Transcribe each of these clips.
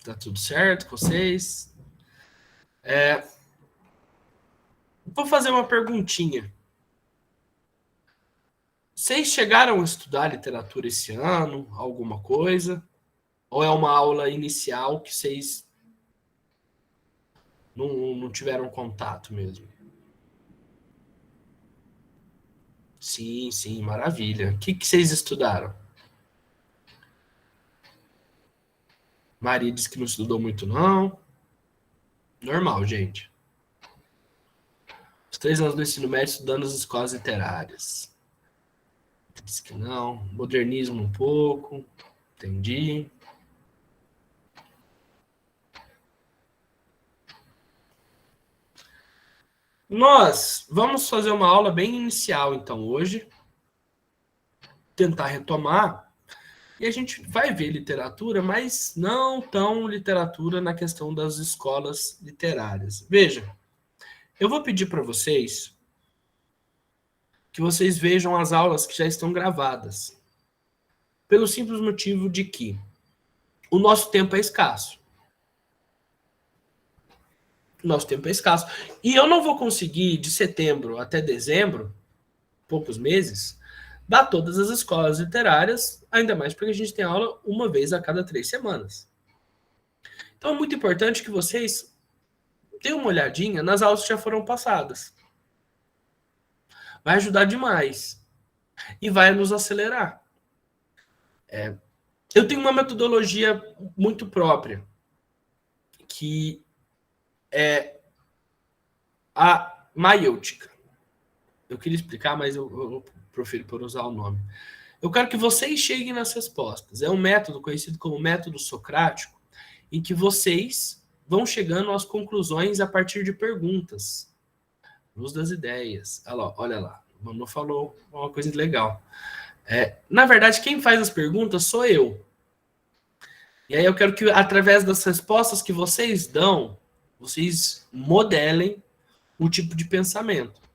Tá tudo certo com vocês? Vou fazer uma perguntinha. Vocês chegaram a estudar literatura esse ano? Alguma coisa? Ou é uma aula inicial que vocês não tiveram contato mesmo? Sim, sim, maravilha. O que vocês estudaram? Maria disse que não estudou muito, não. Normal, gente. Os 3 anos do ensino médio estudando as escolas literárias. Disse que não. Modernismo um pouco. Entendi. Nós vamos fazer uma aula bem inicial, então, hoje. Tentar retomar. E a gente vai ver literatura, mas não tão literatura na questão das escolas literárias. Veja, eu vou pedir para vocês que vocês vejam as aulas que já estão gravadas. Pelo simples motivo de que o nosso tempo é escasso. O nosso tempo é escasso. E eu não vou conseguir, de setembro até dezembro, poucos meses, dar todas as escolas literárias, ainda mais porque a gente tem aula uma vez a cada 3 semanas. Então é muito importante que vocês deem uma olhadinha nas aulas que já foram passadas. Vai ajudar demais. E vai nos acelerar. Eu tenho uma metodologia muito própria, que é a maiêutica. Eu queria explicar, mas eu prefiro por usar o nome. Eu quero que vocês cheguem nas respostas. É um método conhecido como método socrático, em que vocês vão chegando às conclusões a partir de perguntas. Luz das ideias. Olha lá. O Manu falou uma coisa legal. Na verdade, quem faz as perguntas sou eu. E aí eu quero que, através das respostas que vocês dão, vocês modelem o tipo de pensamento.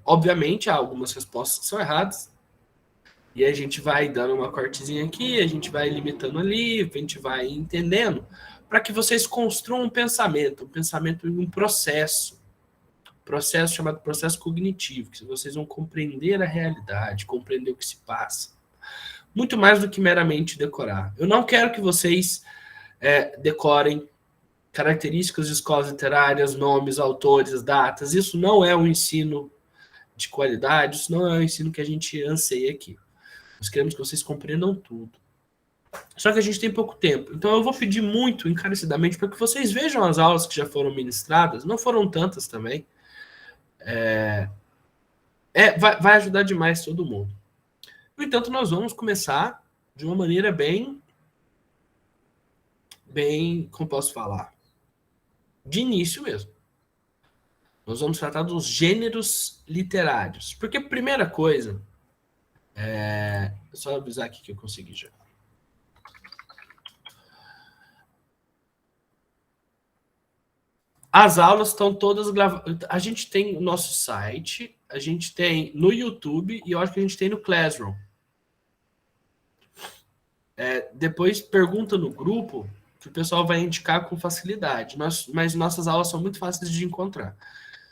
Obviamente, há algumas respostas que são erradas, e a gente vai dando uma cortezinha aqui, a gente vai limitando ali, a gente vai entendendo, para que vocês construam um pensamento em um processo chamado processo cognitivo, que vocês vão compreender a realidade, compreender o que se passa. Muito mais do que meramente decorar. Eu não quero que vocês decorem características de escolas literárias, nomes, autores, datas. Isso não é um ensino de qualidade, isso não é um ensino que a gente anseia aqui. Nós queremos que vocês compreendam tudo. Só que a gente tem pouco tempo. Então eu vou pedir muito encarecidamente para que vocês vejam as aulas que já foram ministradas. Não foram tantas também. Vai ajudar demais todo mundo. No entanto, nós vamos começar de uma maneira bem, como posso falar? De início mesmo. Nós vamos tratar dos gêneros literários. Porque, primeira coisa, só avisar aqui que eu consegui já. As aulas estão todas gravadas. A gente tem o nosso site, a gente tem no YouTube e eu acho que a gente tem no Classroom. Depois pergunta no grupo que o pessoal vai indicar com facilidade. Mas nossas aulas são muito fáceis de encontrar.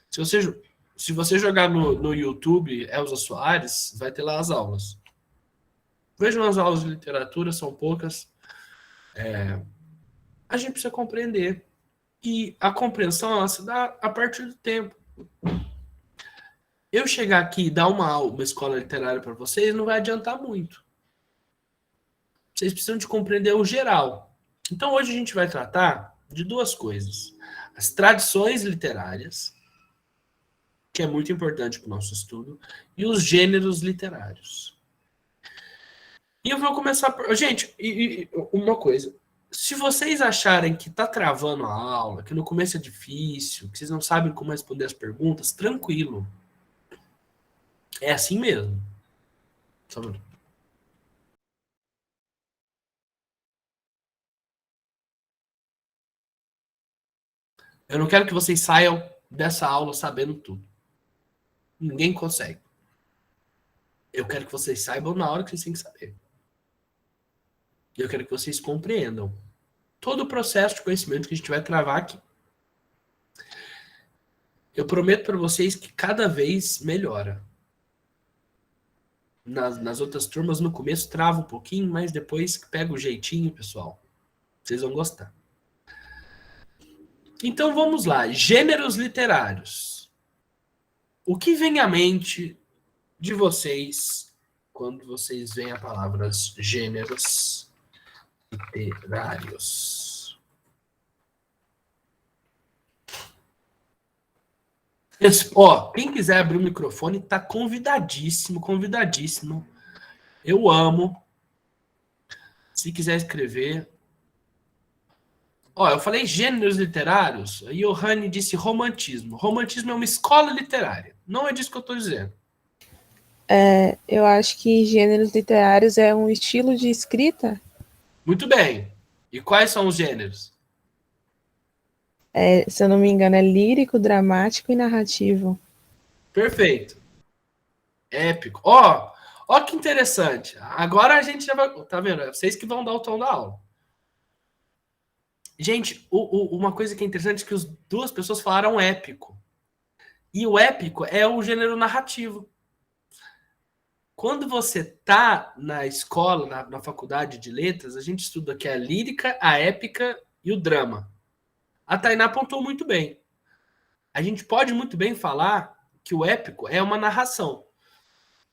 Se você jogar no YouTube Elza Soares, vai ter lá as aulas. Vejam as aulas de literatura, são poucas. A gente precisa compreender. E a compreensão ela se dá a partir do tempo. Eu chegar aqui e dar uma escola literária para vocês não vai adiantar muito. Vocês precisam de compreender o geral. Então hoje a gente vai tratar de duas coisas. As tradições literárias, que é muito importante para o nosso estudo, e os gêneros literários. E eu vou começar por... Gente, uma coisa. Se vocês acharem que tá travando a aula, que no começo é difícil, que vocês não sabem como responder as perguntas, tranquilo. É assim mesmo. Sabe? Eu não quero que vocês saiam dessa aula sabendo tudo. Ninguém consegue. Eu quero que vocês saibam na hora que vocês têm que saber. Eu quero que vocês compreendam. todo o processo de conhecimento que a gente vai travar aqui. Eu prometo para vocês que cada vez melhora. Nas outras turmas, no começo, trava um pouquinho, mas depois pega o jeitinho, pessoal. Vocês vão gostar. Então vamos lá. Gêneros literários. O que vem à mente de vocês quando vocês veem a palavra gêneros literários? Ó, quem quiser abrir o microfone tá convidadíssimo, convidadíssimo. Eu amo. Se quiser escrever. Ó, eu falei gêneros literários, e o Johanny disse romantismo. Romantismo é uma escola literária. Não é disso que eu estou dizendo. Eu acho que gêneros literários é um estilo de escrita. Muito bem. E quais são os gêneros? Se eu não me engano, é lírico, dramático e narrativo. Perfeito. Épico. Ó que interessante. Agora a gente já vai... Tá vendo? É vocês que vão dar o tom da aula. Gente, uma coisa que é interessante é que as duas pessoas falaram épico. E o épico é o gênero narrativo. Quando você tá na escola, na faculdade de letras, a gente estuda aqui a lírica, a épica e o drama. A Tainá apontou muito bem. A gente pode muito bem falar que o épico é uma narração.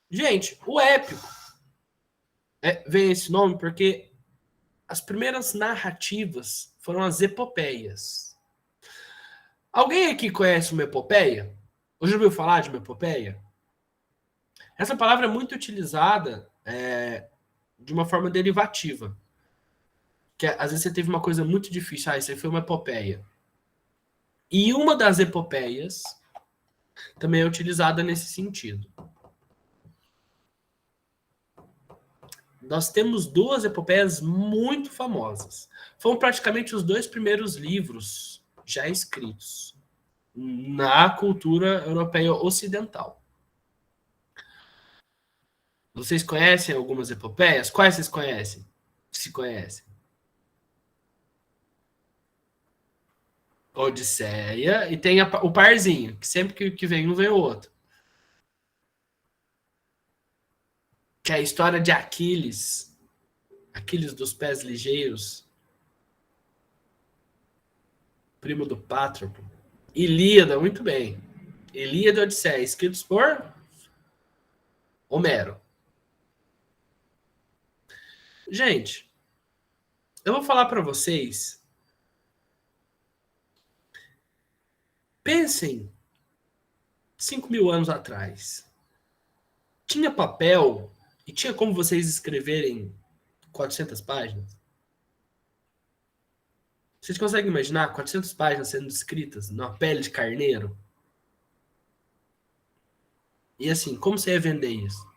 Gente, o épico vem esse nome porque as primeiras narrativas foram as epopeias. Alguém aqui conhece uma epopeia? Ou já ouviu falar de uma epopeia? Essa palavra é muito utilizada de uma forma derivativa. Que às vezes você teve uma coisa muito difícil. Isso aí foi uma epopeia. E uma das epopeias também é utilizada nesse sentido. Nós temos duas epopeias muito famosas. Foram praticamente os dois primeiros livros já escritos na cultura europeia ocidental. Vocês conhecem algumas epopeias? Quais vocês conhecem? Se conhecem? Odisseia, e tem o parzinho, que sempre que vem um, vem o outro. Que é a história de Aquiles. Aquiles dos pés ligeiros. Primo do Pátroclo. Ilíada, muito bem. Ilíada e Odisseia, escritos por Homero. Gente, eu vou falar para vocês. Pensem 5.000 anos atrás. Tinha papel e tinha como vocês escreverem 400 páginas? Vocês conseguem imaginar 400 páginas sendo escritas na pele de carneiro? E assim, como você ia vender isso?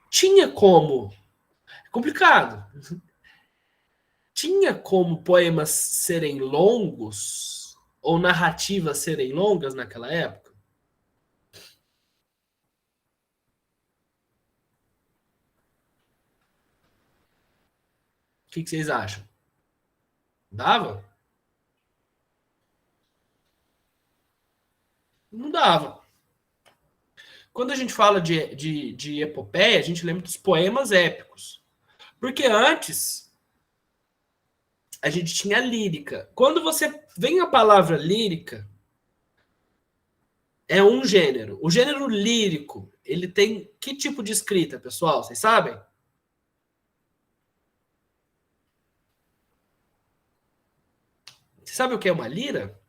Tinha como. É complicado. Tinha como poemas serem longos ou narrativas serem longas naquela época? O que vocês acham? Dava? Não dava. Quando a gente fala de epopeia, a gente lembra dos poemas épicos. Porque antes a gente tinha lírica. Quando você vem a palavra lírica, é um gênero. O gênero lírico, ele tem que tipo de escrita, pessoal? Vocês sabem? Você sabe o que é uma lira?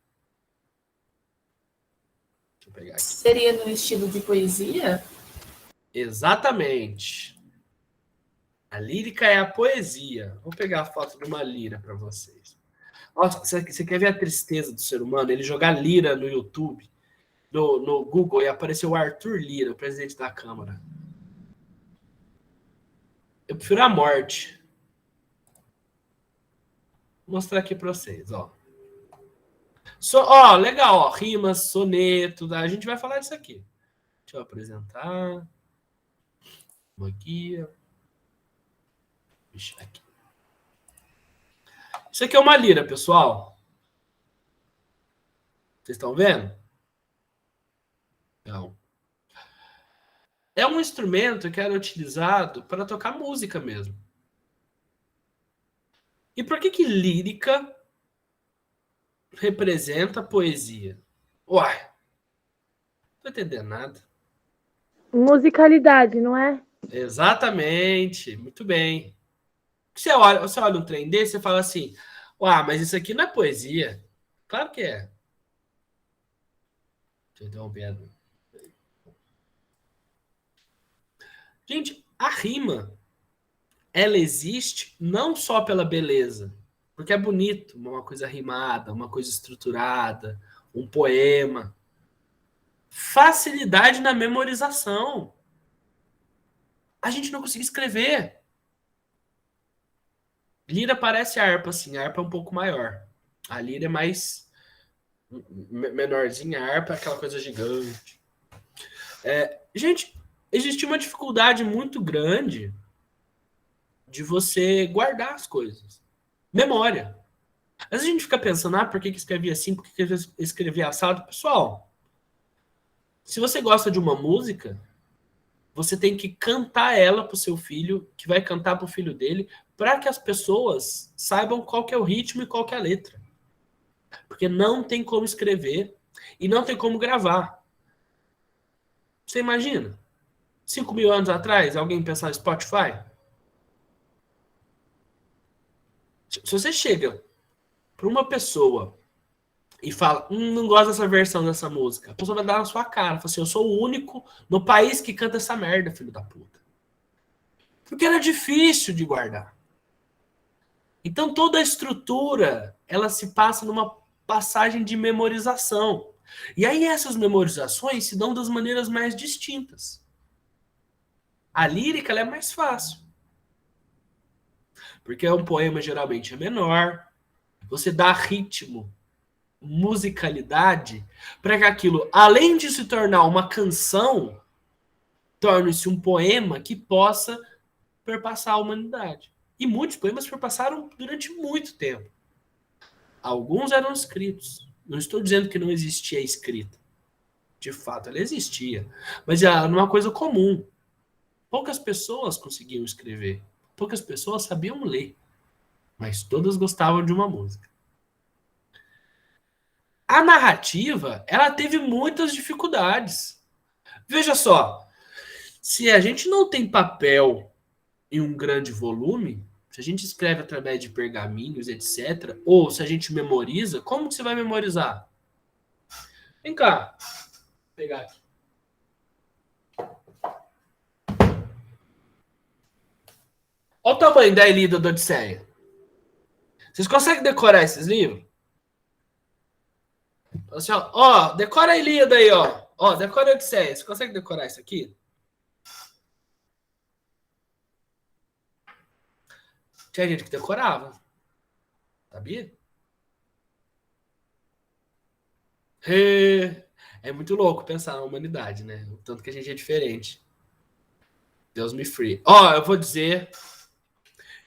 Deixa eu pegar aqui. Seria no estilo de poesia? Exatamente. A lírica é a poesia. Vou pegar a foto de uma lira para vocês. Nossa, você quer ver a tristeza do ser humano? Ele jogar lira no YouTube, no Google, e apareceu o Arthur Lira, o presidente da Câmara. Eu prefiro a morte. Vou mostrar aqui para vocês, ó. Legal, ó. Rimas, soneto. A gente vai falar disso aqui. Deixa eu apresentar. Vamos aqui. Aqui. Isso aqui é uma lira, pessoal. Vocês estão vendo? Não. É um instrumento que era utilizado para tocar música mesmo. E por que lírica representa poesia? Uai, não tô entendendo nada. Musicalidade, não é? Exatamente, muito bem. Você olha um trem desse e fala assim, uai, mas isso aqui não é poesia. Claro que é. Deixa eu interromper. Gente, a rima, ela existe não só pela beleza, porque é bonito, uma coisa rimada, uma coisa estruturada, um poema. Facilidade na memorização. A gente não conseguia escrever. Lira parece harpa, assim. A harpa é um pouco maior. A lira é mais menorzinha. A harpa é aquela coisa gigante. Gente, existia uma dificuldade muito grande de você guardar as coisas. Memória. Às vezes a gente fica pensando, por que escrevia assim, por que escrevia assado? Pessoal, se você gosta de uma música, você tem que cantar ela pro seu filho, que vai cantar pro filho dele, para que as pessoas saibam qual que é o ritmo e qual que é a letra. Porque não tem como escrever e não tem como gravar. Você imagina? 5.000 anos atrás, alguém pensar em Spotify? Se você chega para uma pessoa e fala, não gosto dessa versão dessa música, a pessoa vai dar na sua cara, fala assim, eu sou o único no país que canta essa merda, filho da puta. Porque era difícil de guardar. Então toda a estrutura, ela se passa numa passagem de memorização. E aí essas memorizações se dão das maneiras mais distintas. A lírica, ela é mais fácil. Porque um poema geralmente é menor, você dá ritmo, musicalidade, para que aquilo, além de se tornar uma canção, torne-se um poema que possa perpassar a humanidade. E muitos poemas perpassaram durante muito tempo. Alguns eram escritos. Não estou dizendo que não existia escrita. De fato, ela existia. Mas era uma coisa comum. Poucas pessoas conseguiam escrever. Poucas pessoas sabiam ler. Mas todas gostavam de uma música. A narrativa, ela teve muitas dificuldades. Veja só, se a gente não tem papel em um grande volume, se a gente escreve através de pergaminhos, etc., ou se a gente memoriza, como que você vai memorizar? Vem cá, vou pegar aqui. Olha o tamanho da Ilíada da Odisseia. Vocês conseguem decorar esses livros? Assim, ó, decora a Ilíada aí, ó. Ó, decora a Odisseia. Você consegue decorar isso aqui? Tinha gente que decorava. Sabia? É muito louco pensar na humanidade, né? O tanto que a gente é diferente. Deus me free. Ó, eu vou dizer...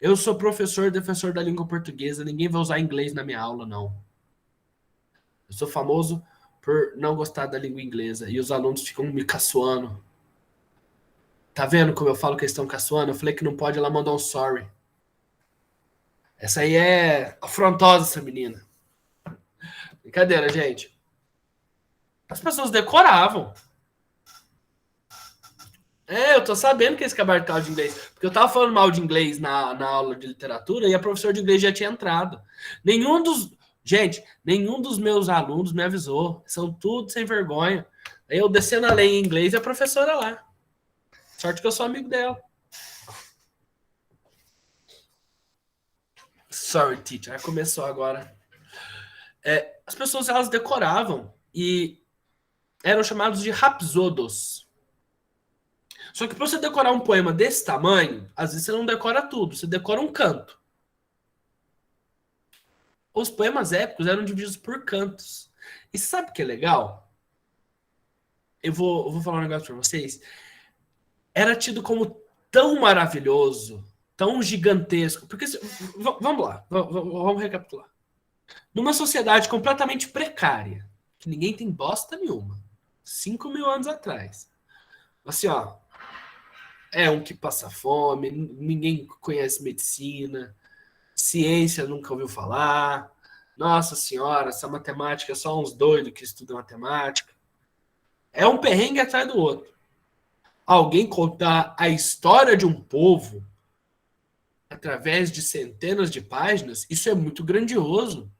Eu sou professor e defensor da língua portuguesa. Ninguém vai usar inglês na minha aula, não. Eu sou famoso por não gostar da língua inglesa. E os alunos ficam me caçoando. Tá vendo como eu falo que eles estão caçoando? Eu falei que não pode, ela mandou um sorry. Essa aí é afrontosa, essa menina. Brincadeira, gente. As pessoas decoravam. Eu tô sabendo que esse cabartal de inglês. Porque eu tava falando mal de inglês na aula de literatura e a professora de inglês já tinha entrado. Nenhum dos meus alunos me avisou. São tudo sem vergonha. Aí eu descendo a lei em inglês e a professora lá. Sorte que eu sou amigo dela. Sorry, teacher. Começou agora. As pessoas, elas decoravam e eram chamados de rapsodos. Só que para você decorar um poema desse tamanho, às vezes você não decora tudo, você decora um canto. Os poemas épicos eram divididos por cantos. E sabe o que é legal? Eu vou falar um negócio para vocês. Era tido como tão maravilhoso tão gigantesco. Porque, vamos lá, vamos recapitular. Numa sociedade completamente precária, que ninguém tem bosta nenhuma, 5.000 anos atrás, assim, ó, é um que passa fome, ninguém conhece medicina, ciência nunca ouviu falar, nossa senhora, essa matemática é só uns doidos que estudam matemática. É um perrengue atrás do outro. Alguém contar a história de um povo através de centenas de páginas, isso é muito grandioso.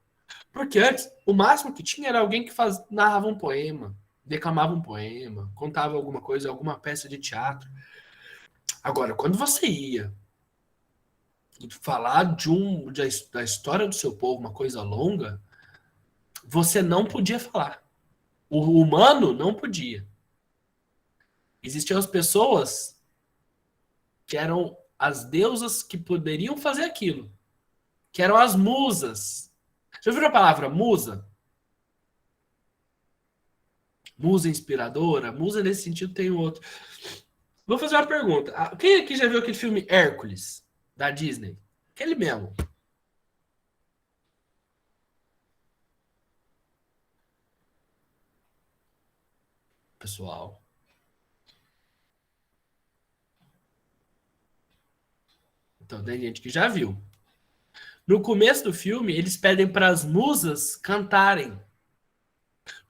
Porque antes, o máximo que tinha era alguém que narrava um poema, declamava um poema, contava alguma coisa, alguma peça de teatro. Agora, quando você ia falar da história do seu povo, uma coisa longa, você não podia falar. O humano não podia. Existiam as pessoas que eram as deusas que poderiam fazer aquilo, que eram as musas. Já ouviram a palavra musa? Musa inspiradora? Musa nesse sentido tem outro. Vou fazer uma pergunta. Quem aqui já viu aquele filme Hércules, da Disney? Aquele mesmo. Pessoal. Então tem gente que já viu. No começo do filme, eles pedem para as musas cantarem.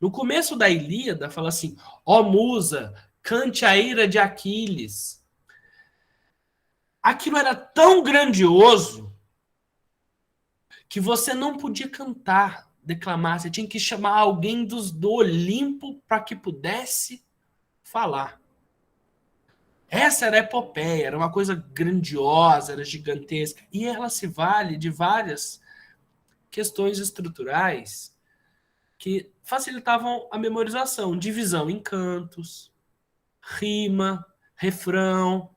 No começo da Ilíada, fala assim: ó musa, cante a ira de Aquiles. Aquilo era tão grandioso que você não podia cantar, declamar. Você tinha que chamar alguém do Olimpo para que pudesse falar. Essa era a epopeia, era uma coisa grandiosa, era gigantesca. E ela se vale de várias questões estruturais que facilitavam a memorização. Divisão em cantos, rima, refrão.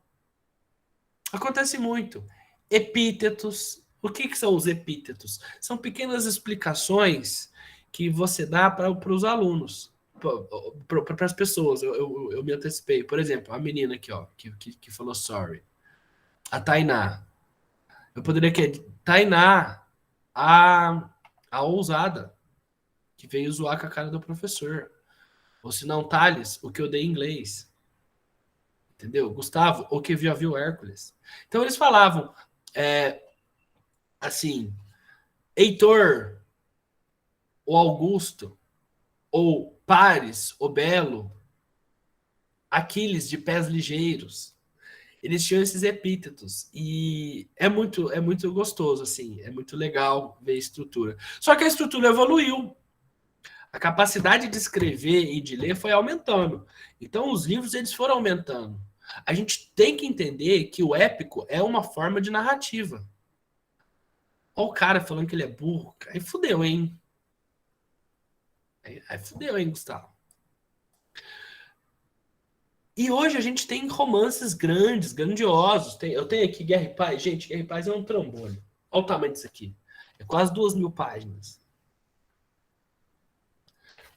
Acontece muito. Epítetos. O que são os epítetos? São pequenas explicações que você dá para os alunos, para as pessoas. Eu me antecipei. Por exemplo, a menina aqui, ó, que falou sorry. A Tainá. Eu poderia que Tainá, a ousada, que veio zoar com a cara do professor. Ou se não, Thales, o que eu dei em inglês. Entendeu? Gustavo, o que já viu Hércules. Então eles falavam assim, Heitor, o Augusto, ou Paris, o Belo, Aquiles de pés ligeiros. Eles tinham esses epítetos e é muito gostoso, assim, é muito legal ver a estrutura. Só que a estrutura evoluiu. A capacidade de escrever e de ler foi aumentando. Então os livros eles foram aumentando. A gente tem que entender que o épico é uma forma de narrativa. Olha o cara falando que ele é burro. Aí fudeu, hein? Aí fudeu, hein, Gustavo? E hoje a gente tem romances grandes, grandiosos. Eu tenho aqui Guerra e Paz. Gente, Guerra e Paz é um trambolho. Olha o tamanho disso aqui. É quase 2.000 páginas.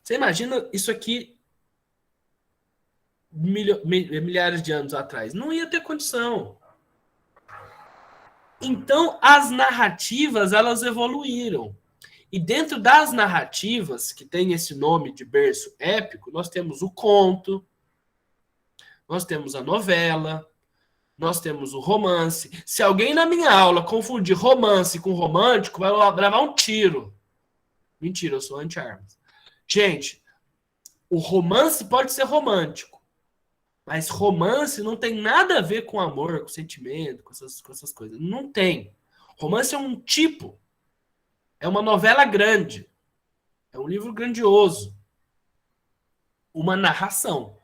Você imagina isso aqui milhares de anos atrás? Não ia ter condição. Então, as narrativas, elas evoluíram. E dentro das narrativas, que tem esse nome de berço épico, nós temos o conto, nós temos a novela, nós temos o romance. Se alguém na minha aula confundir romance com romântico, vai levar um tiro. Mentira, eu sou anti-armas. Gente, o romance pode ser romântico, mas romance não tem nada a ver com amor, com sentimento, com essas coisas. Não tem. Romance é um tipo. É uma novela grande. É um livro grandioso. Uma narração.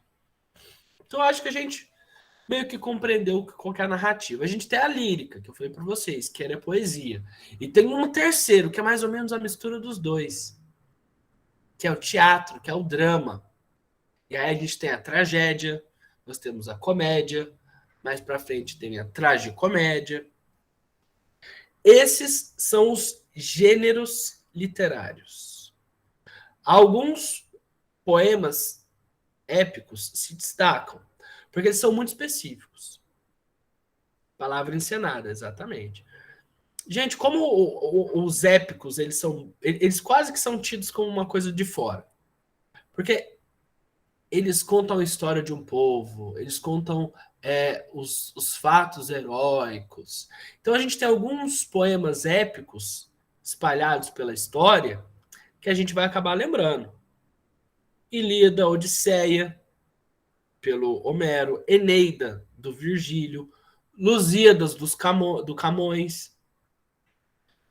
Então, eu acho que a gente meio que compreendeu qual que é a narrativa. A gente tem a lírica, que eu falei para vocês, que era a poesia. E tem um terceiro, que é mais ou menos a mistura dos dois. Que é o teatro, que é o drama. E aí a gente tem a tragédia, nós temos a comédia, mais para frente tem a tragicomédia. Esses são os gêneros literários. Alguns poemas épicos se destacam, porque eles são muito específicos. Palavra encenada, exatamente. Gente, como os épicos, eles quase que são tidos como uma coisa de fora. Porque eles contam a história de um povo, eles contam os fatos heróicos. Então a gente tem alguns poemas épicos espalhados pela história que a gente vai acabar lembrando. Ilíada, Odisseia, pelo Homero, Eneida, do Virgílio, Lusíadas, do Camões.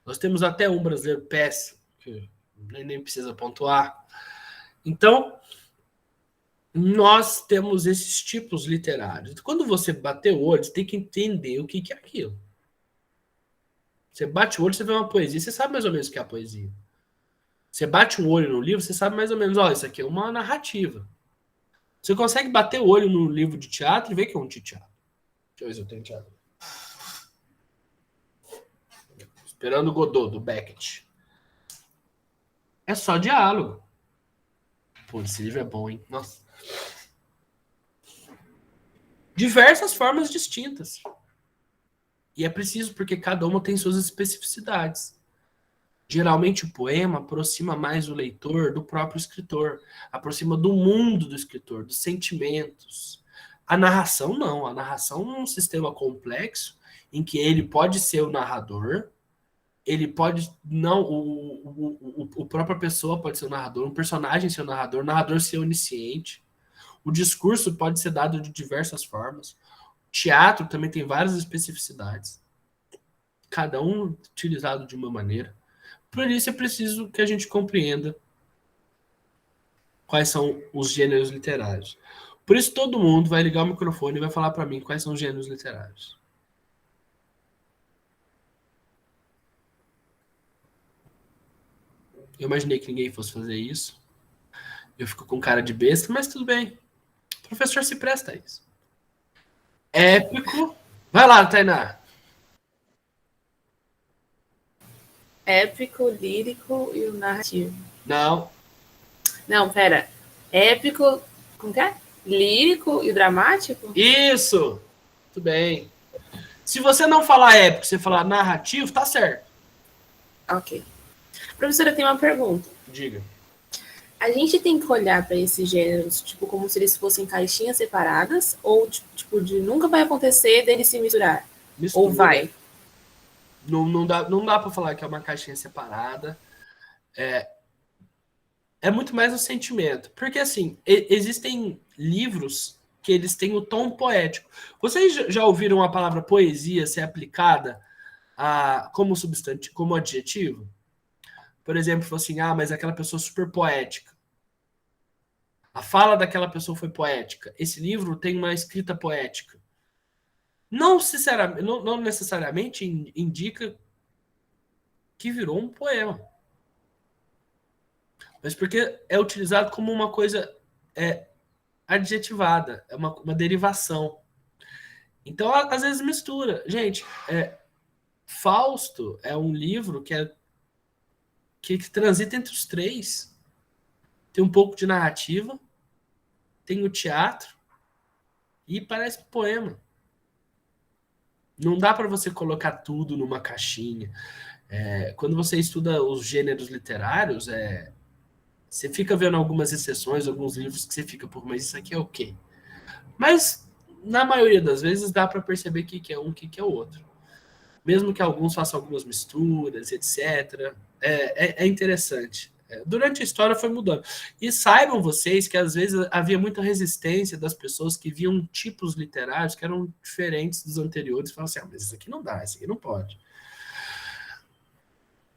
Nós temos até um brasileiro péssimo, que nem precisa pontuar. Então, nós temos esses tipos literários. Quando você bater o olho, você tem que entender o que é aquilo. Você bate o olho, você vê uma poesia, você sabe mais ou menos o que é a poesia. Você bate um olho no livro, você sabe mais ou menos, ó, isso aqui é uma narrativa. Você consegue bater o olho no livro de teatro e ver que é um teatro. Deixa eu ver se eu tenho teatro. Esperando o Godot, do Beckett. É só diálogo. Pô, esse livro é bom, hein? Nossa. Diversas formas distintas. E é preciso, porque cada uma tem suas especificidades. Geralmente o poema aproxima mais o leitor do próprio escritor, aproxima do mundo do escritor, dos sentimentos. A narração não, a narração é um sistema complexo em que ele pode ser o narrador, ele pode não, o própria pessoa pode ser o narrador, um personagem ser o narrador ser onisciente. O discurso pode ser dado de diversas formas. Teatro também tem várias especificidades, cada um utilizado de uma maneira. Por isso é preciso que a gente compreenda quais são os gêneros literários. Por isso todo mundo vai ligar o microfone e vai falar para mim quais são os gêneros literários. Eu imaginei que ninguém fosse fazer isso. Eu fico com cara de besta, mas tudo bem. O professor se presta a isso. Épico. Vai lá, Tainá. Épico, lírico e o narrativo. Não. Não, pera. Épico, como que é? Lírico e o dramático? Isso. Tudo bem. Se você não falar épico, você falar narrativo, tá certo. Ok. Professora, eu tenho uma pergunta. Diga. A gente tem que olhar para esses gêneros, tipo, como se eles fossem caixinhas separadas, ou, tipo, de nunca vai acontecer deles se misturar? Mistura. Ou vai? Não dá para falar que é uma caixinha separada. É muito mais o sentimento. Porque, assim, existem livros que eles têm o tom poético. Vocês já ouviram a palavra poesia ser aplicada como substantivo, como adjetivo? Por exemplo, assim, mas aquela pessoa super poética. A fala daquela pessoa foi poética. Esse livro tem uma escrita poética. Não necessariamente indica que virou um poema. Mas porque é utilizado como uma coisa adjetivada, é uma derivação. Então, às vezes mistura. Gente, Fausto é um livro que transita entre os três. Tem um pouco de narrativa, tem o teatro e parece poema. Não dá para você colocar tudo numa caixinha. Quando você estuda os gêneros literários, você fica vendo algumas exceções, alguns livros que você fica, mas isso aqui é o quê? Mas, na maioria das vezes, dá para perceber o que é um, o que é o outro. Mesmo que alguns façam algumas misturas, etc. É interessante. Durante a história foi mudando. E saibam vocês que, às vezes, havia muita resistência das pessoas que viam tipos literários que eram diferentes dos anteriores. E falavam assim, mas isso aqui não dá, isso aqui não pode.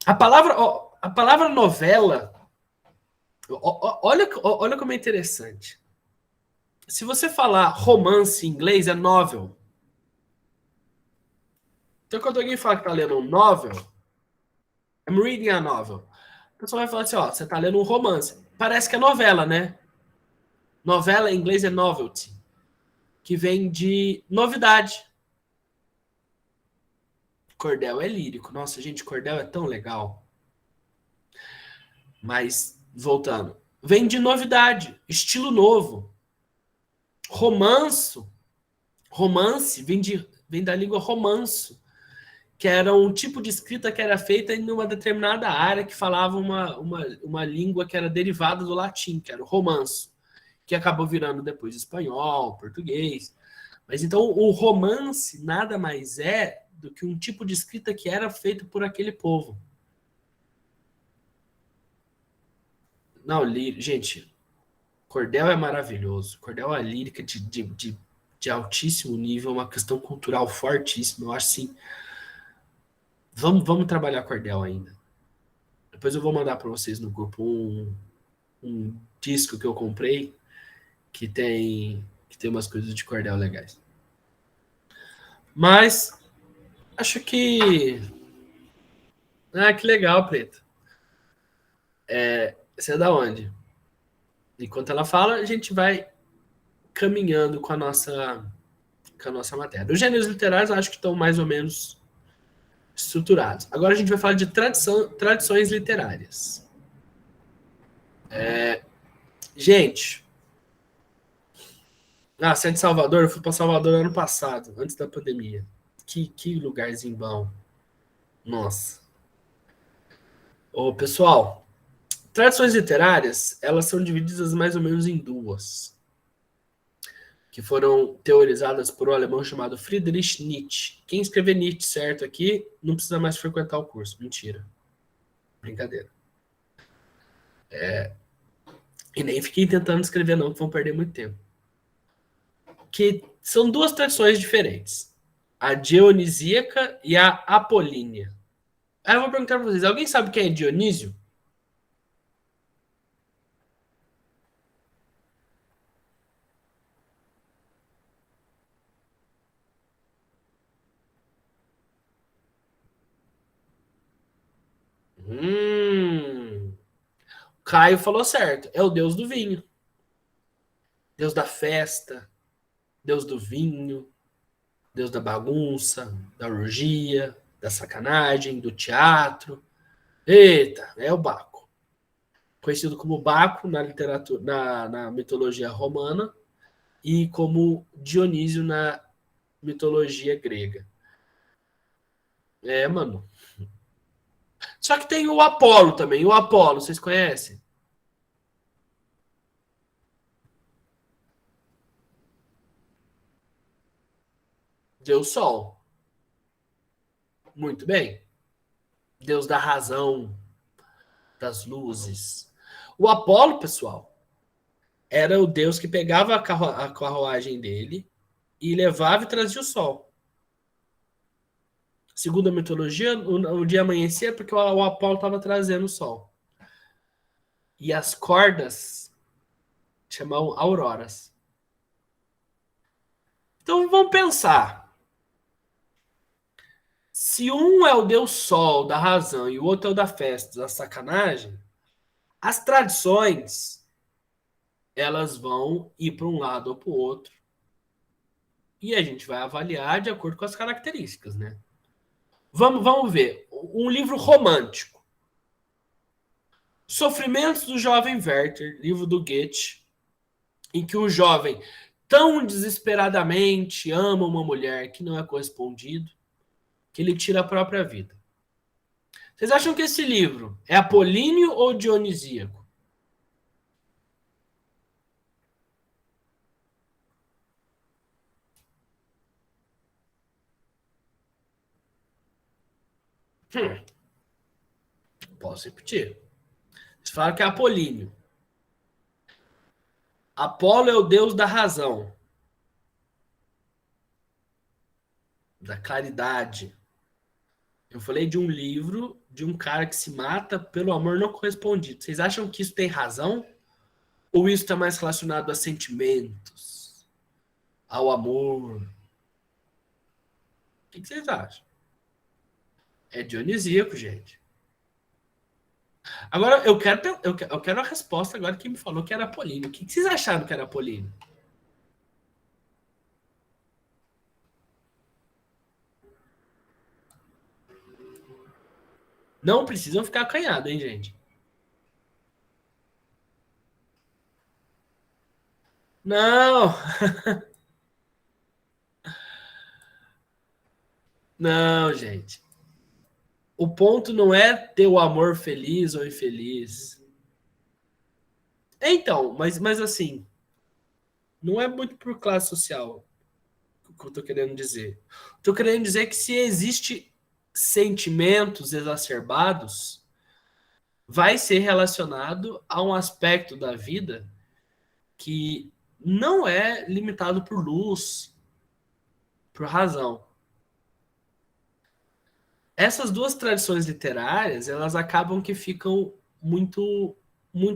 A palavra novela, olha como é interessante. Se você falar romance em inglês, é novel. Então, quando alguém fala que está lendo um novel, I'm reading a novel. A pessoa vai falar assim, você está lendo um romance. Parece que é novela, né? Novela em inglês é novelty, que vem de novidade. Cordel é lírico. Nossa, gente, cordel é tão legal. Mas, voltando, vem de novidade, estilo novo. Romance Romance vem da língua romanço, que era um tipo de escrita que era feita em uma determinada área que falava uma língua que era derivada do latim, que era o romanço, que acabou virando depois espanhol, português. Mas então o romance nada mais é do que um tipo de escrita que era feito por aquele povo. Não, gente, cordel é maravilhoso. Cordel é lírica de altíssimo nível, uma questão cultural fortíssima. Eu acho assim. Vamos trabalhar cordel ainda. Depois eu vou mandar para vocês no grupo um disco que eu comprei que tem umas coisas de cordel legais. Mas acho que. Ah, que legal, Preto. Você é da onde? Enquanto ela fala, a gente vai caminhando com a nossa matéria. Os gêneros literários acho que estão mais ou menos estruturados. Agora a gente vai falar de tradições literárias. Gente, você é de Salvador? Eu fui para Salvador ano passado, antes da pandemia. Que lugarzinho bom. Nossa. Ô, pessoal, tradições literárias, elas são divididas mais ou menos em duas, que foram teorizadas por um alemão chamado Friedrich Nietzsche. Quem escrever Nietzsche certo aqui, não precisa mais frequentar o curso. Mentira. Brincadeira. E nem fiquem tentando escrever não, que vão perder muito tempo. Que são duas tradições diferentes. A dionisíaca e a apolínea. Aí eu vou perguntar para vocês, alguém sabe quem é Dionísio? Caio falou certo. É o deus do vinho. Deus da festa, deus do vinho, deus da bagunça, da orgia, da sacanagem, do teatro. Eita, é o Baco. Conhecido como Baco na literatura, na mitologia romana e como Dionísio na mitologia grega. Mano. Só que tem o Apolo também. O Apolo, vocês conhecem? Deus Sol. Muito bem. Deus da razão, das luzes. O Apolo, pessoal, era o deus que pegava a carruagem dele e levava e trazia o sol. Segundo a mitologia, o dia amanhecia porque o Apolo estava trazendo o sol. E as cordas chamavam auroras. Então vamos pensar. Se um é o deus sol da razão e o outro é o da festa, da sacanagem, as tradições elas vão ir para um lado ou para o outro. E a gente vai avaliar de acordo com as características, né? Vamos ver. Um livro romântico. Sofrimentos do Jovem Werther, livro do Goethe, em que o jovem tão desesperadamente ama uma mulher que não é correspondido, que ele tira a própria vida. Vocês acham que esse livro é apolíneo ou dionisíaco? Posso repetir. Eles falam que é apolíneo. Apolo é o deus da razão, da claridade. Eu falei de um livro de um cara que se mata pelo amor não correspondido. Vocês acham que isso tem razão? Ou isso está mais relacionado a sentimentos, ao amor? O que vocês acham? É dionisíaco, gente. Agora, eu quero a resposta agora que me falou que era apolíneo. O que vocês acharam que era apolíneo? Não precisam ficar acanhados, hein, gente? Não! Não, gente. O ponto não é ter o amor feliz ou infeliz. Então, mas assim, não é muito por classe social o que eu tô querendo dizer. Tô querendo dizer que se existe sentimentos exacerbados, vai ser relacionado a um aspecto da vida que não é limitado por luz, por razão. Essas duas tradições literárias, elas acabam que ficam muito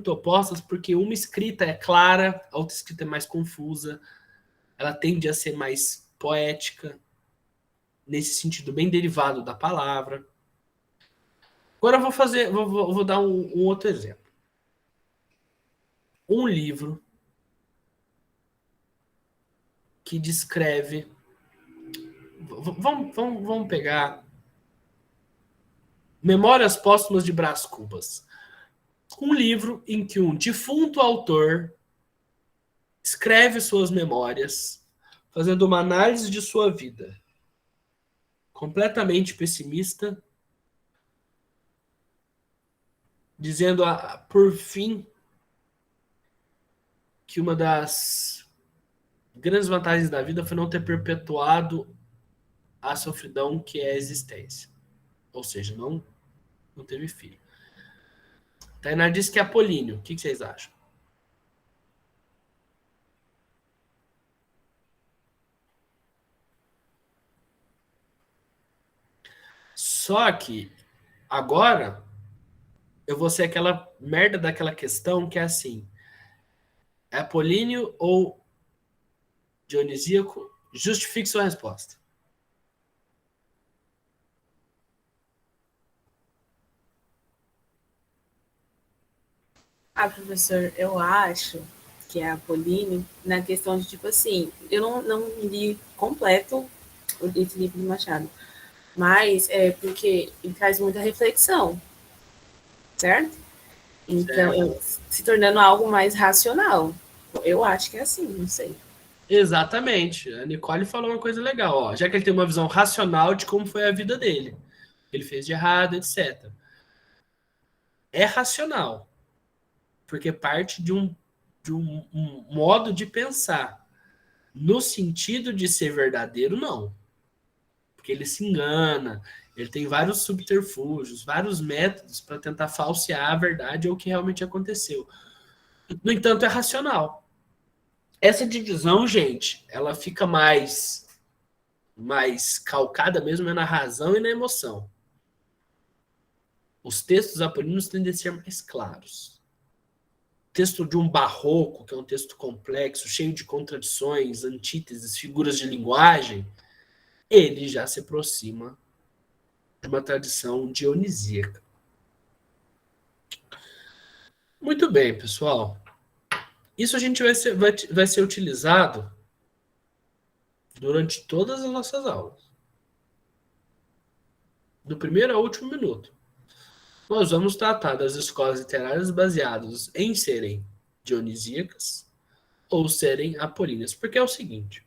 opostas, porque uma escrita é clara, a outra escrita é mais confusa, ela tende a ser mais poética, nesse sentido bem derivado da palavra. Agora eu vou dar um outro exemplo. Um livro que descreve. Vamos pegar Memórias Póstumas de Brás Cubas. Um livro em que um defunto autor escreve suas memórias, fazendo uma análise de sua vida completamente pessimista, dizendo, por fim, que uma das grandes vantagens da vida foi não ter perpetuado a sofridão que é a existência. Ou seja, não teve filho. Tainá disse que é apolíneo. O que vocês acham? Só que agora eu vou ser aquela merda daquela questão que é assim: é apolíneo ou dionisíaco? Justifique sua resposta. Ah, professor, eu acho que é apolíneo na questão de, tipo assim, eu não li completo esse livro do Machado, mas é porque ele traz muita reflexão, certo? Então, Certo? se tornando algo mais racional. Eu acho que é assim, não sei. Exatamente. A Nicole falou uma coisa legal, ó. Já que ele tem uma visão racional de como foi a vida dele, ele fez de errado, etc. É racional, porque parte de um modo de pensar. No sentido de ser verdadeiro, não. Porque ele se engana, ele tem vários subterfúgios, vários métodos para tentar falsear a verdade ou o que realmente aconteceu. No entanto, é racional. Essa divisão, gente, ela fica mais calcada mesmo na razão e na emoção. Os textos apolinos tendem a ser mais claros. O texto de um barroco, que é um texto complexo, cheio de contradições, antíteses, figuras de linguagem, ele já se aproxima de uma tradição dionisíaca. Muito bem, pessoal. Isso a gente vai ser utilizado durante todas as nossas aulas. Do primeiro ao último minuto. Nós vamos tratar das escolas literárias baseadas em serem dionisíacas ou serem apolíneas. Porque é o seguinte: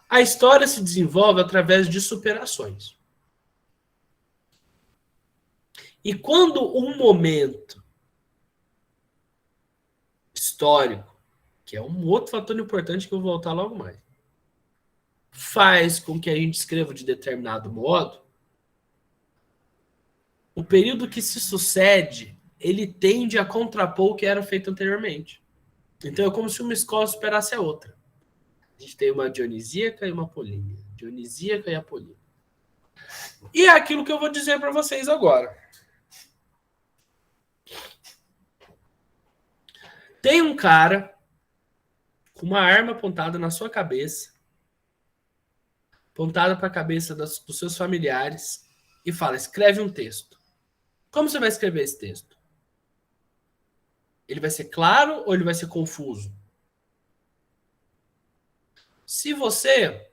a história se desenvolve através de superações. E quando um momento histórico, que é um outro fator importante que eu vou voltar logo mais, faz com que a gente escreva de determinado modo, o período que se sucede, ele tende a contrapor o que era feito anteriormente. Então é como se uma escola superasse a outra. A gente tem uma dionisíaca e uma apolínea. Dionisíaca e apolínea. E é aquilo que eu vou dizer para vocês agora. Tem um cara com uma arma apontada na sua cabeça, apontada para a cabeça dos seus familiares, e fala: escreve um texto. Como você vai escrever esse texto? Ele vai ser claro ou ele vai ser confuso? Se você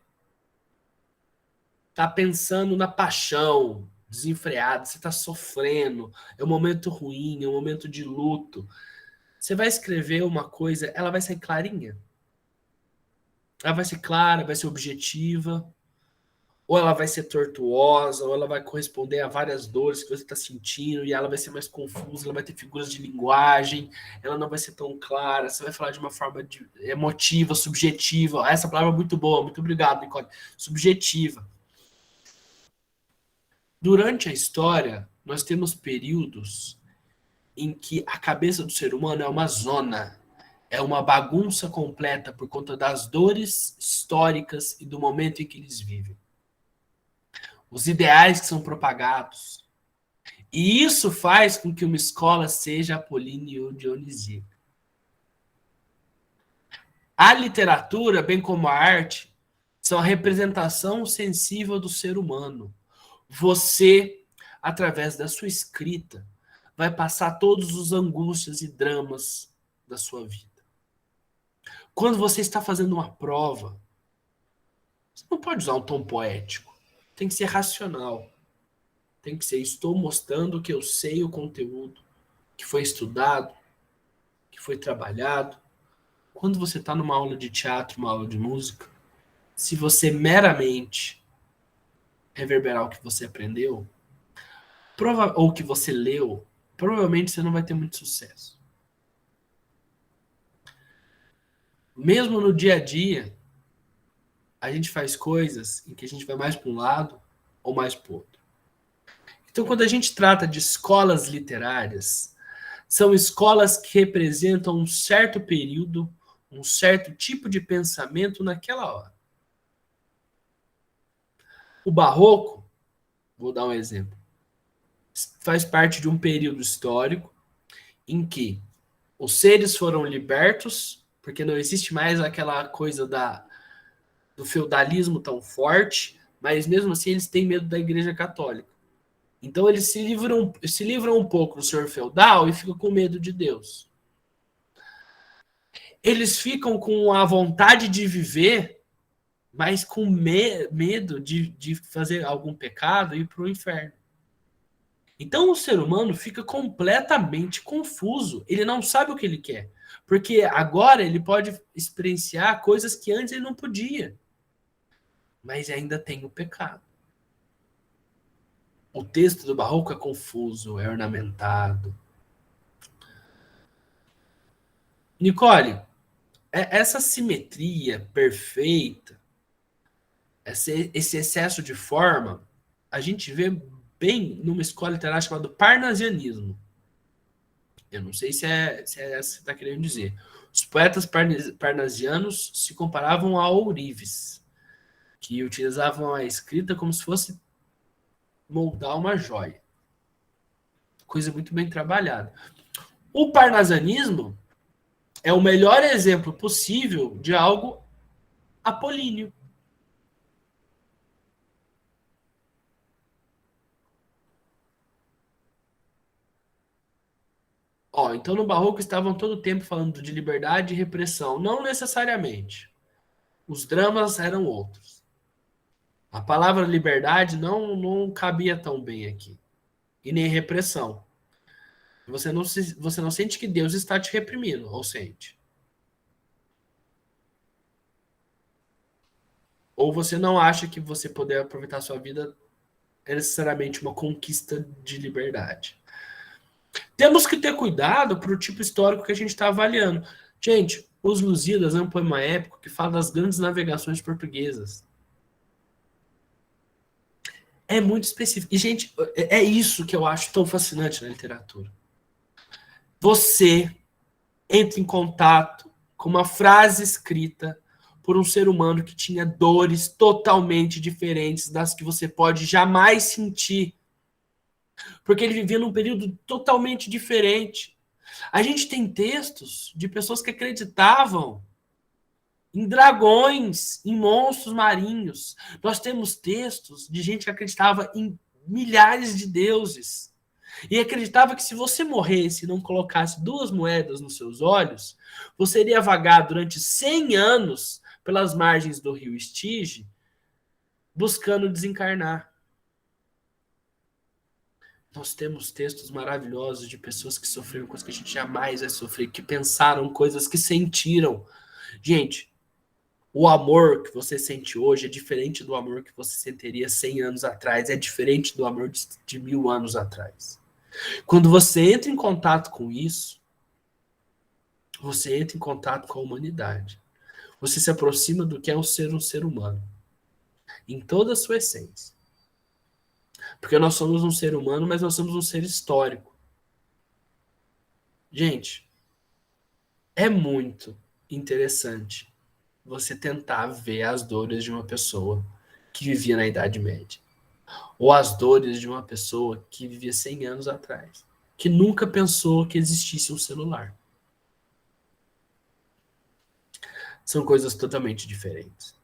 tá pensando na paixão, desenfreado, você tá sofrendo, é um momento ruim, é um momento de luto, você vai escrever uma coisa, ela vai ser clarinha. Ela vai ser clara, vai ser objetiva. ou ela vai ser tortuosa, ou ela vai corresponder a várias dores que você está sentindo, e ela vai ser mais confusa, ela vai ter figuras de linguagem, ela não vai ser tão clara, você vai falar de uma forma emotiva, subjetiva. Essa palavra é muito boa, muito obrigado, Nicole. Subjetiva. Durante a história, nós temos períodos em que a cabeça do ser humano é uma zona, é uma bagunça completa por conta das dores históricas e do momento em que eles vivem. Os ideais que são propagados. E isso faz com que uma escola seja apolínea ou dionisíaca. A literatura, bem como a arte, são a representação sensível do ser humano. Você, através da sua escrita, vai passar todos os angústias e dramas da sua vida. Quando você está fazendo uma prova, você não pode usar um tom poético. Tem que ser racional. Tem que ser, estou mostrando que eu sei o conteúdo, que foi estudado, que foi trabalhado. Quando você está numa aula de teatro, uma aula de música, se você meramente reverberar o que você aprendeu, ou que você leu, provavelmente você não vai ter muito sucesso. Mesmo no dia a dia, a gente faz coisas em que a gente vai mais para um lado ou mais para o outro. Então, quando a gente trata de escolas literárias, são escolas que representam um certo período, um certo tipo de pensamento naquela hora. O Barroco, vou dar um exemplo, faz parte de um período histórico em que os seres foram libertos, porque não existe mais aquela coisa do feudalismo tão forte, mas mesmo assim eles têm medo da Igreja Católica. Então eles se livram um pouco do senhor feudal e ficam com medo de Deus. Eles ficam com a vontade de viver, mas com medo de fazer algum pecado e ir para o inferno. Então o ser humano fica completamente confuso. Ele não sabe o que ele quer. Porque agora ele pode experienciar coisas que antes ele não podia. Mas ainda tem o pecado. O texto do Barroco é confuso, é ornamentado. Nicole, essa simetria perfeita, esse excesso de forma, a gente vê bem numa escola literária chamada parnasianismo. Eu não sei se é essa que você está querendo dizer. Os poetas parnasianos se comparavam a ourives, que utilizavam a escrita como se fosse moldar uma joia. Coisa muito bem trabalhada. O parnasianismo é o melhor exemplo possível de algo apolíneo. Então no Barroco estavam todo o tempo falando de liberdade e repressão. Não necessariamente. Os dramas eram outros. A palavra liberdade não cabia tão bem aqui. E nem repressão. Você não sente que Deus está te reprimindo, ou sente? Ou você não acha que você poder aproveitar a sua vida é necessariamente uma conquista de liberdade? Temos que ter cuidado para o tipo histórico que a gente está avaliando. Gente, Os Lusíadas é um poema épico que fala das grandes navegações portuguesas. É muito específico. E, gente, é isso que eu acho tão fascinante na literatura. Você entra em contato com uma frase escrita por um ser humano que tinha dores totalmente diferentes das que você pode jamais sentir. Porque ele vivia num período totalmente diferente. A gente tem textos de pessoas que acreditavam em dragões, em monstros marinhos. Nós temos textos de gente que acreditava em milhares de deuses. E acreditava que se você morresse e não colocasse 2 moedas nos seus olhos, você iria vagar durante 100 anos pelas margens do rio Estige, buscando desencarnar. Nós temos textos maravilhosos de pessoas que sofreram coisas que a gente jamais vai sofrer, que pensaram coisas que sentiram. Gente, O amor que você sente hoje é diferente do amor que você sentiria 100 anos atrás, é diferente do amor de 1000 anos atrás. Quando você entra em contato com isso, você entra em contato com a humanidade. Você se aproxima do que é um ser humano, em toda a sua essência. Porque nós somos um ser humano, mas nós somos um ser histórico. Gente, é muito interessante você tentar ver as dores de uma pessoa que vivia na Idade Média. Ou as dores de uma pessoa que vivia 100 anos atrás. Que nunca pensou que existisse um celular. São coisas totalmente diferentes.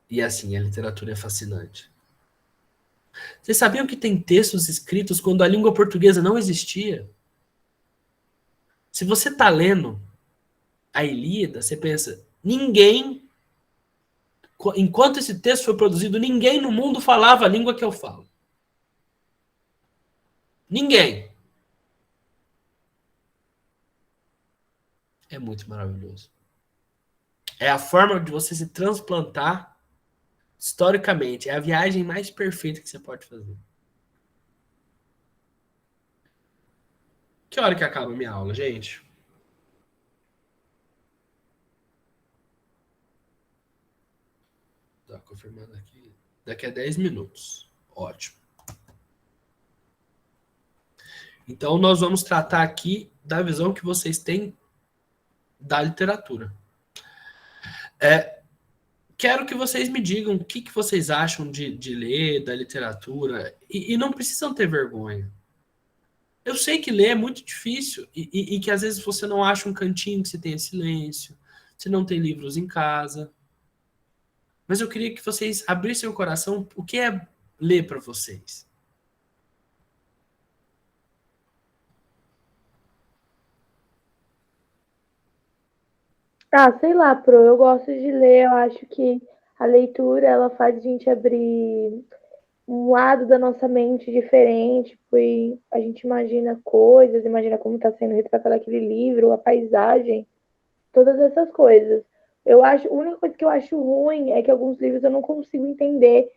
E assim, a literatura é fascinante. Vocês sabiam que tem textos escritos quando a língua portuguesa não existia? Se você está lendo a Ilíada, você pensa, ninguém, enquanto esse texto foi produzido, ninguém no mundo falava a língua que eu falo. Ninguém. É muito maravilhoso. É a forma de você se transplantar historicamente. É a viagem mais perfeita que você pode fazer. Que hora que acaba a minha aula, gente? Tá confirmando aqui. Daqui a 10 minutos. Ótimo. Então, nós vamos tratar aqui da visão que vocês têm da literatura. Quero que vocês me digam o que vocês acham de ler, da literatura, e não precisam ter vergonha. Eu sei que ler é muito difícil, e que às vezes você não acha um cantinho que você tenha silêncio, você não tem livros em casa. Mas eu queria que vocês abrissem o coração. O que é ler para vocês? Ah, sei lá, Pro, eu gosto de ler, eu acho que a leitura, ela faz a gente abrir um lado da nossa mente diferente, e a gente imagina coisas, imagina como está sendo retratado aquele livro, a paisagem, todas essas coisas. A única coisa que eu acho ruim é que alguns livros eu não consigo entender,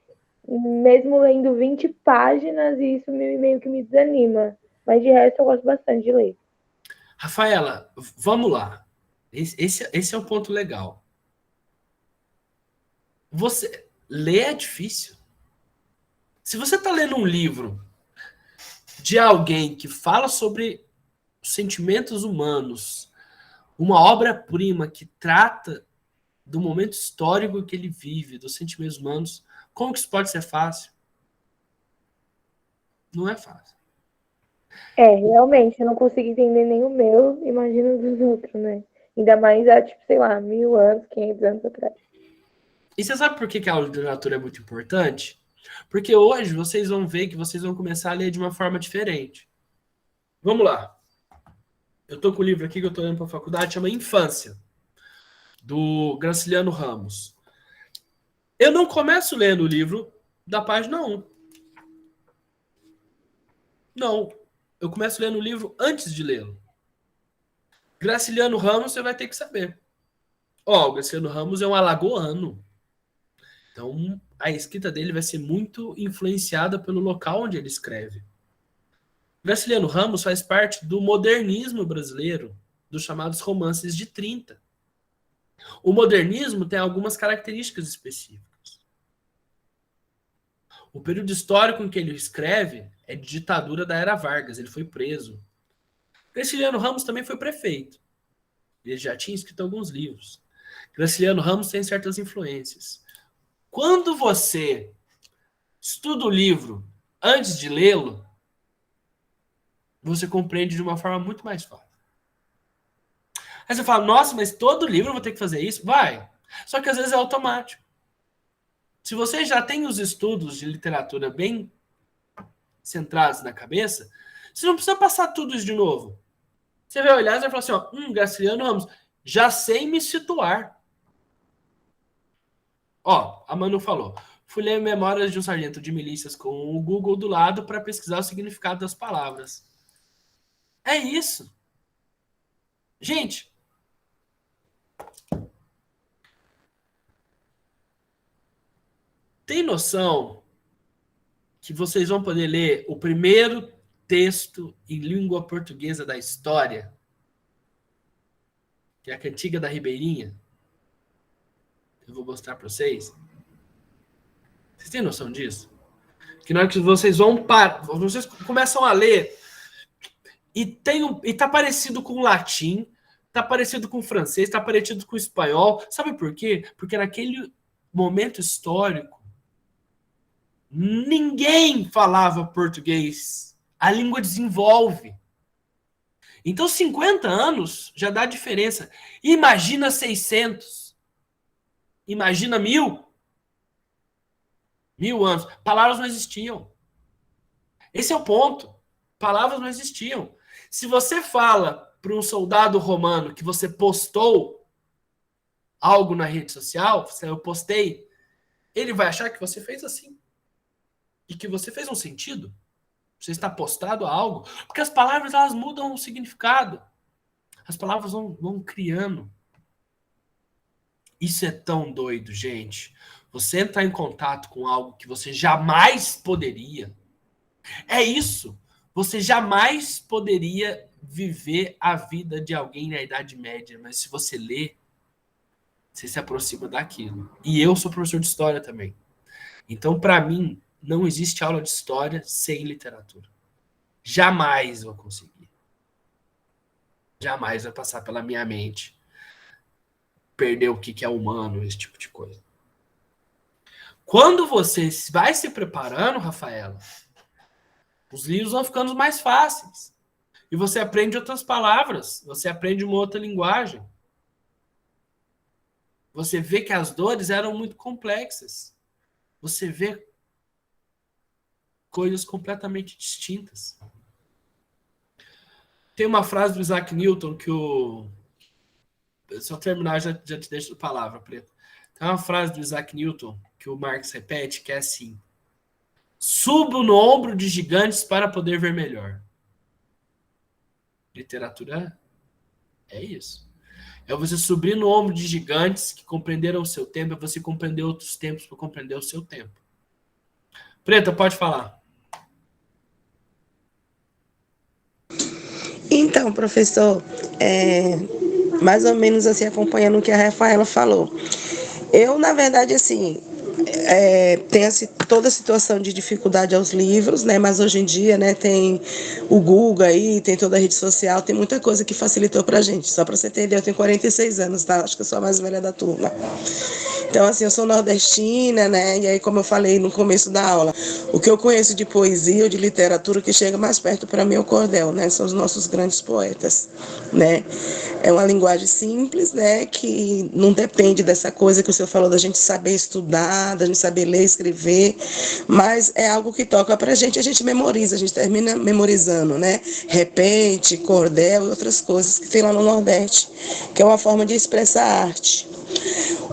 mesmo lendo 20 páginas, e isso meio que me desanima. Mas de resto eu gosto bastante de ler. Rafaela, vamos lá. Esse é um ponto legal. Você ler é difícil. Se você está lendo um livro de alguém que fala sobre sentimentos humanos, uma obra-prima que trata do momento histórico que ele vive, dos sentimentos humanos, como que isso pode ser fácil? Não é fácil. Realmente, eu não consigo entender nem o meu, imagino dos outros, né? Ainda mais há, tipo, sei lá, 1000 anos, 500 anos atrás. E você sabe por que a literatura é muito importante? Porque hoje vocês vão ver que vocês vão começar a ler de uma forma diferente. Vamos lá. Eu tô com o livro aqui que eu tô lendo para a faculdade, chama Infância, do Graciliano Ramos. Eu não começo lendo o livro da página 1. Não. Eu começo lendo o livro antes de lê-lo. Graciliano Ramos, você vai ter que saber. O Graciliano Ramos é um alagoano. Então, a escrita dele vai ser muito influenciada pelo local onde ele escreve. Graciliano Ramos faz parte do modernismo brasileiro, dos chamados romances de 30. O modernismo tem algumas características específicas. O período histórico em que ele escreve é de ditadura da Era Vargas, ele foi preso. Graciliano Ramos também foi prefeito. Ele já tinha escrito alguns livros. Graciliano Ramos tem certas influências. Quando você estuda o livro antes de lê-lo, você compreende de uma forma muito mais fácil. Aí você fala, nossa, mas todo livro eu vou ter que fazer isso? Vai. Só que às vezes é automático. Se você já tem os estudos de literatura bem centrados na cabeça, você não precisa passar tudo isso de novo. Você vai olhar e vai falar assim, Graciliano Ramos, já sei me situar. A Manu falou, fui ler Memórias de um Sargento de Milícias com o Google do lado para pesquisar o significado das palavras. É isso. Gente, Tem noção que vocês vão poder ler o primeiro texto em língua portuguesa da história? Que é a Cantiga da Ribeirinha. Eu vou mostrar para vocês. Vocês têm noção disso? Que na hora que vocês vão vocês começam a ler e tá parecido com o latim, tá parecido com o francês, tá parecido com o espanhol. Sabe por quê? Porque naquele momento histórico ninguém falava português. A língua desenvolve. Então 50 anos já dá diferença. Imagina 600. Imagina 1000. 1000 anos. Palavras não existiam. Esse é o ponto. Palavras não existiam. Se você fala para um soldado romano que você postou algo na rede social, eu postei, ele vai achar que você fez assim. E que você fez um sentido. Você está postado a algo. Porque as palavras, elas mudam o significado. As palavras vão criando. Isso é tão doido, gente. Você entrar em contato com algo que você jamais poderia. É isso. Você jamais poderia viver a vida de alguém na Idade Média. Mas se você lê, você se aproxima daquilo. E eu sou professor de história também. Então, para mim, não existe aula de história sem literatura. Jamais vou conseguir. Jamais vai passar pela minha mente perder o que é humano, esse tipo de coisa. Quando você vai se preparando, Rafaela, os livros vão ficando mais fáceis. E você aprende outras palavras, você aprende uma outra linguagem. Você vê que as dores eram muito complexas. Você vê coisas completamente distintas. Tem uma frase do Isaac Newton que só terminar, já te deixo a palavra, Preto. Tem uma frase do Isaac Newton que o Marx repete, que é assim: subo no ombro de gigantes para poder ver melhor. Literatura é isso. É você subir no ombro de gigantes que compreenderam o seu tempo, é você compreender outros tempos para compreender o seu tempo. Preta, pode falar. Então, professor, mais ou menos assim, acompanhando o que a Rafaela falou. Eu, na verdade, assim, tem toda a situação de dificuldade aos livros, né? Mas hoje em dia, né, tem o Google aí, tem toda a rede social, tem muita coisa que facilitou pra gente. Só pra você ter ideia, eu tenho 46 anos, tá? Acho que eu sou a mais velha da turma. Então, assim, eu sou nordestina, né? E aí, como eu falei no começo da aula, o que eu conheço de poesia ou de literatura que chega mais perto para mim é o cordel, né? São os nossos grandes poetas, né? É uma linguagem simples, né? Que não depende dessa coisa que o senhor falou da gente saber estudar, da gente saber ler, escrever, mas é algo que toca pra gente, a gente memoriza, a gente termina memorizando, né? Repente, cordel e outras coisas que tem lá no Nordeste, que é uma forma de expressar arte.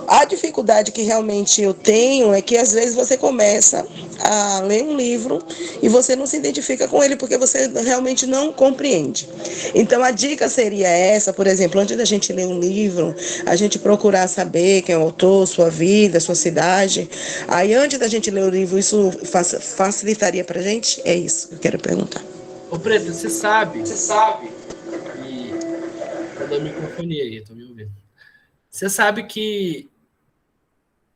A dificuldade que realmente eu tenho é que às vezes você começa a ler um livro e você não se identifica com ele porque você realmente não compreende. Então a dica seria essa, por exemplo, antes da gente ler um livro, a gente procurar saber quem é o autor, sua vida, sua cidade. Aí antes da gente ler o livro, isso facilitaria pra gente? É isso que eu quero perguntar. Ô, Preto, você sabe? E cadê o microfone aí? Eu tô me ouvindo. Você sabe que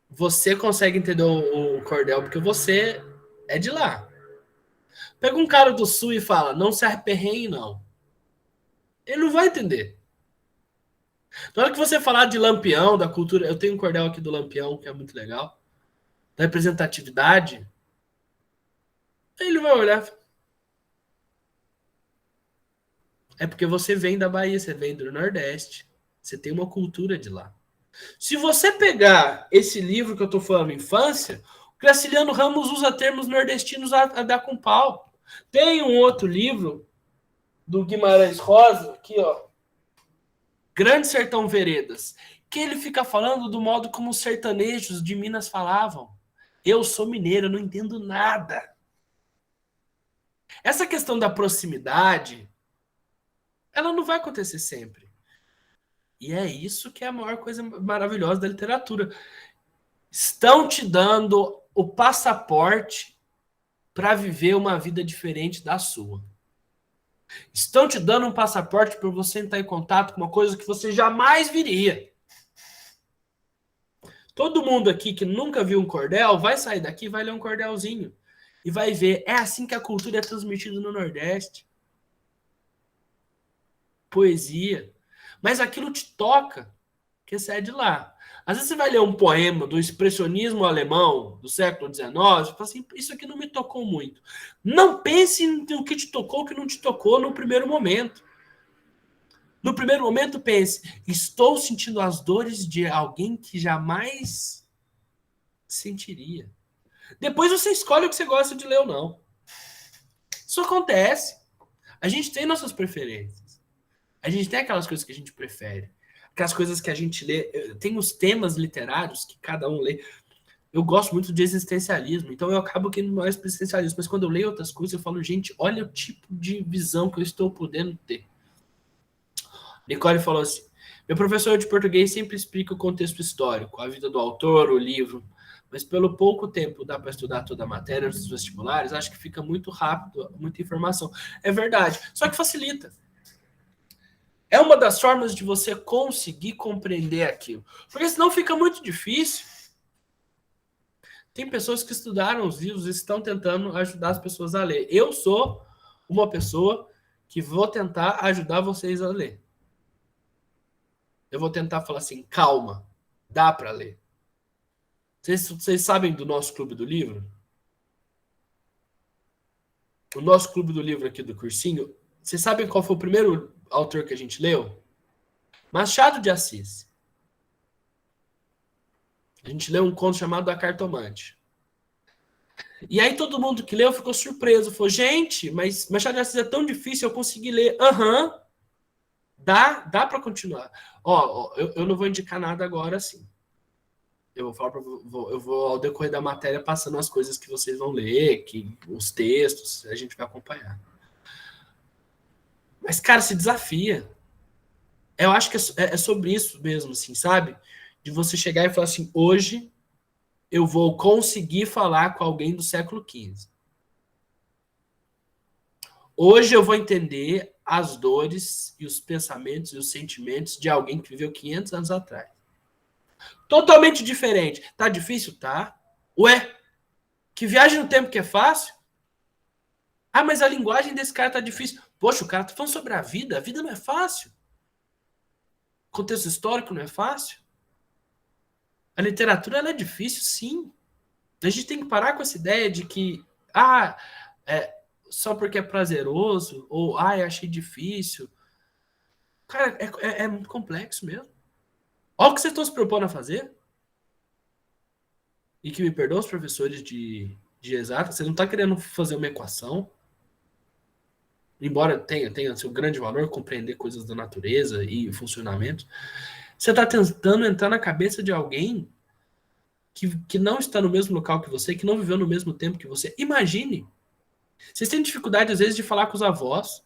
você consegue entender o cordel porque você é de lá. Pega um cara do sul e fala, não se aperreie, não. Ele não vai entender. Na hora que você falar de Lampião, da cultura... Eu tenho um cordel aqui do Lampião, que é muito legal. Da representatividade. Ele vai olhar. É porque você vem da Bahia, você vem do Nordeste. Você tem uma cultura de lá. Se você pegar esse livro que eu estou falando, Infância, o Graciliano Ramos usa termos nordestinos a dar com pau. Tem um outro livro do Guimarães Rosa, aqui, ó, Grande Sertão Veredas, que ele fica falando do modo como os sertanejos de Minas falavam. Eu sou mineiro, eu não entendo nada. Essa questão da proximidade, ela não vai acontecer sempre. E é isso que é a maior coisa maravilhosa da literatura. Estão te dando o passaporte para viver uma vida diferente da sua. Estão te dando um passaporte para você entrar em contato com uma coisa que você jamais viria. Todo mundo aqui que nunca viu um cordel vai sair daqui e vai ler um cordelzinho. E vai ver. É assim que a cultura é transmitida no Nordeste. Poesia. Mas aquilo te toca, que você é de lá. Às vezes você vai ler um poema do expressionismo alemão do século XIX e fala assim, isso aqui não me tocou muito. Não pense no que te tocou, o que não te tocou no primeiro momento. No primeiro momento, pense, estou sentindo as dores de alguém que jamais sentiria. Depois você escolhe o que você gosta de ler ou não. Isso acontece. A gente tem nossas preferências. A gente tem aquelas coisas que a gente prefere. Aquelas coisas que a gente lê. Tem os temas literários que cada um lê. Eu gosto muito de existencialismo, então eu acabo querendo mais para existencialismo. Mas quando eu leio outras coisas, eu falo, gente, olha o tipo de visão que eu estou podendo ter. Nicole falou assim, meu professor de português sempre explica o contexto histórico, a vida do autor, o livro, mas pelo pouco tempo dá para estudar toda a matéria dos vestibulares, acho que fica muito rápido, muita informação. É verdade, só que facilita. É uma das formas de você conseguir compreender aquilo, porque senão fica muito difícil. Tem pessoas que estudaram os livros e estão tentando ajudar as pessoas a ler. Eu sou uma pessoa que vou tentar ajudar vocês a ler. Eu vou tentar falar assim, calma, dá para ler. Vocês sabem do nosso clube do livro? O nosso clube do livro aqui do cursinho, vocês sabem qual foi o primeiro autor que a gente leu? Machado de Assis. A gente leu um conto chamado A Cartomante. E aí todo mundo que leu ficou surpreso. Falou, gente, mas Machado de Assis é tão difícil, eu consegui ler. Dá para continuar. Eu não vou indicar nada agora, assim. Eu vou falar eu vou ao decorrer da matéria passando as coisas que vocês vão ler, os textos, a gente vai acompanhar. Mas, cara, se desafia. Eu acho que é sobre isso mesmo, assim, sabe? De você chegar e falar assim, hoje eu vou conseguir falar com alguém do século XV. Hoje eu vou entender as dores e os pensamentos e os sentimentos de alguém que viveu 500 anos atrás. Totalmente diferente. Tá difícil? Tá. Ué, que viagem no tempo que é fácil? Ah, mas a linguagem desse cara tá difícil. Poxa, o cara tá falando sobre a vida não é fácil. O contexto histórico não é fácil. A literatura ela é difícil, sim. A gente tem que parar com essa ideia de que só porque é prazeroso, ou achei difícil. Cara, é muito complexo mesmo. Olha o que vocês estão se propondo a fazer. E que me perdoam os professores de exata, você não está querendo fazer uma equação. Embora tenha seu grande valor compreender coisas da natureza e funcionamento, você está tentando entrar na cabeça de alguém que não está no mesmo local que você, que não viveu no mesmo tempo que você. Imagine. Vocês têm dificuldade, às vezes, de falar com os avós.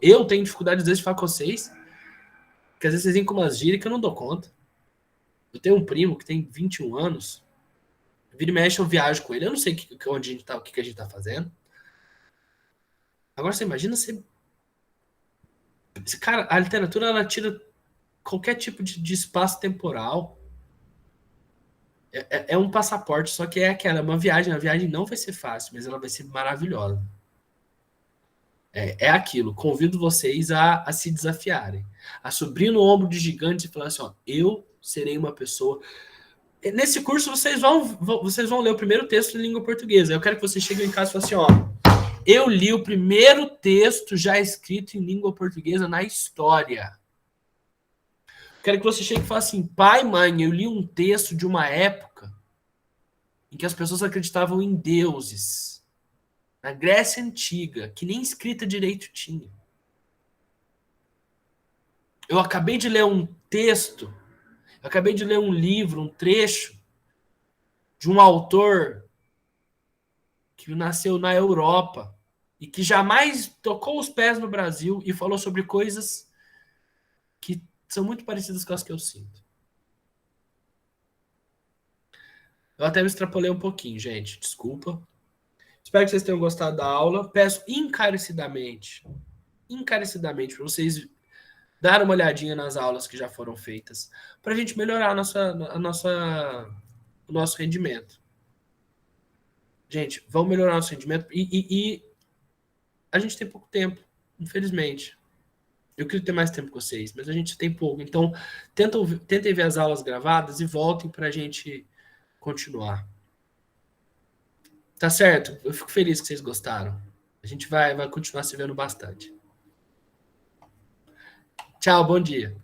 Eu tenho dificuldade, às vezes, de falar com vocês. Porque, às vezes, vocês vêm com umas gírias que eu não dou conta. Eu tenho um primo que tem 21 anos. Vira e mexe, eu viajo com ele. Eu não sei onde a gente tá, o que a gente tá fazendo. Agora, você imagina você... Cara, a literatura, ela tira qualquer tipo de espaço temporal. É um passaporte, só que é aquela, uma viagem. A viagem não vai ser fácil, mas ela vai ser maravilhosa. É aquilo. Convido vocês a se desafiarem. A subir no ombro de gigantes e falar assim, ó, eu serei uma pessoa... Nesse curso, vocês vão ler o primeiro texto em língua portuguesa. Eu quero que vocês cheguem em casa e falem assim, ó, eu li o primeiro texto já escrito em língua portuguesa na história. Quero que você chegue e fale assim, pai, mãe, eu li um texto de uma época em que as pessoas acreditavam em deuses. Na Grécia Antiga, que nem escrita direito tinha. Eu acabei de ler um texto, eu acabei de ler um livro, um trecho de um autor que nasceu na Europa e que jamais tocou os pés no Brasil e falou sobre coisas que são muito parecidas com as que eu sinto. Eu até me extrapolei um pouquinho, gente. Desculpa. Espero que vocês tenham gostado da aula. Peço encarecidamente para vocês darem uma olhadinha nas aulas que já foram feitas, para a gente melhorar o nosso rendimento. Gente, vamos melhorar nosso rendimento e a gente tem pouco tempo, infelizmente. Eu queria ter mais tempo com vocês, mas a gente tem pouco. Então, tentem ver as aulas gravadas e voltem para a gente continuar. Tá certo? Eu fico feliz que vocês gostaram. A gente vai continuar se vendo bastante. Tchau, bom dia.